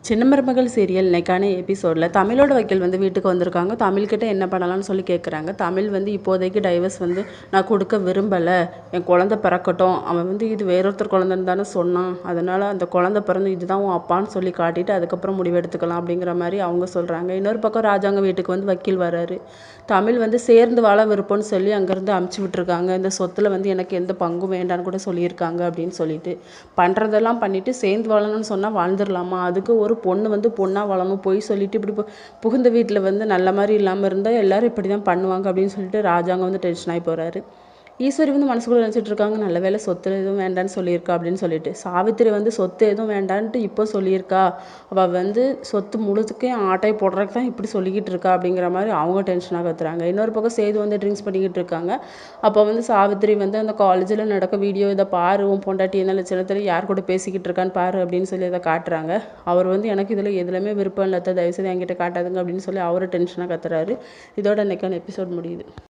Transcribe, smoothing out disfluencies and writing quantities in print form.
சின்ன மருமகள் சீரியல் இன்னைக்கான எபிசோடில் தமிழோட வக்கீல் வந்து வீட்டுக்கு வந்திருக்காங்க. தமிழ்கிட்ட என்ன பண்ணலாம்னு சொல்லி கேட்குறாங்க. தமிழ் வந்து இப்போதைக்கு டைவர்ஸ் வந்து நான் கொடுக்க விரும்பலை, என் குழந்தை பிறக்கட்டும், அவன் வந்து இது வேறொருத்தர் குழந்தைன்னு தானே சொன்னான், அதனால் அந்த குழந்தை பிறந்து இதுதான் உன் அப்பான்னு சொல்லி காட்டிட்டு அதுக்கப்புறம் முடிவெடுத்துக்கலாம் அப்படிங்கிற மாதிரி அவங்க சொல்கிறாங்க. இன்னொரு பக்கம் ராஜாங்க வீட்டுக்கு வந்து வக்கீல் வராரு. தமிழ் வந்து சேர்ந்து வாழ விருப்பம்னு சொல்லி அங்கேருந்து அமுச்சு விட்டுருக்காங்க. இந்த சொத்தில் வந்து எனக்கு எந்த பங்கும் வேண்டான்னு கூட சொல்லியிருக்காங்க அப்படின்னு சொல்லிட்டு பண்ணுறதெல்லாம் பண்ணிவிட்டு சேர்ந்து வாழணும்னு சொன்னால் வாழ்ந்துடலாமா, அதுக்கு ஒரு பொண்ணு வந்து பொண்ணாக வாழணும், பொய் சொல்லிட்டு இப்படி புகுந்த வீட்டில் வந்து நல்ல மாதிரி இல்லாமல் இருந்தால் எல்லோரும் இப்படி தான் பண்ணுவாங்க அப்படின்னு சொல்லிட்டு ராஜாங்க வந்து டென்ஷன் ஆகி போகிறாரு. ஈஸ்வரி வந்து மனசுக்குள்ளே நினச்சிட்டு இருக்காங்க, நல்ல வேலை சொத்து எதுவும் வேண்டான்னு சொல்லியிருக்கா அப்படின்னு சொல்லிட்டு. சாவித்திரி வந்து சொத்து எதுவும் வேண்டான்ட்டு இப்போ சொல்லியிருக்கா, அவள் வந்து சொத்து முழுதுக்கே ஆட்டையை போடுறதுக்கு தான் இப்படி சொல்லிக்கிட்டு இருக்கா அப்படிங்கிற மாதிரி அவங்க டென்ஷனாக கத்துறாங்க. இன்னொரு பக்கம் சேது வந்து ட்ரிங்க்ஸ் பண்ணிக்கிட்டு இருக்காங்க. அப்போ வந்து சாவித்திரி வந்து அந்த காலேஜில் நடக்க வீடியோ இதை பாரு, உன் பொண்டாட்டி என்ன லட்சணத்தில் யார் கூட பேசிக்கிட்டு இருக்கான்னு பாரு அப்படின்னு சொல்லி அதை காட்டுறாங்க. அவர் வந்து எனக்கு இதில் எதுலையுமே விருப்பம் இல்லாத, தயவுசெய்து என்கிட்ட காட்டாதுங்க அப்படின்னு சொல்லி அவரை டென்ஷனாக கத்துறாரு. இதோட இன்னைக்கான எபிசோட் முடியுது.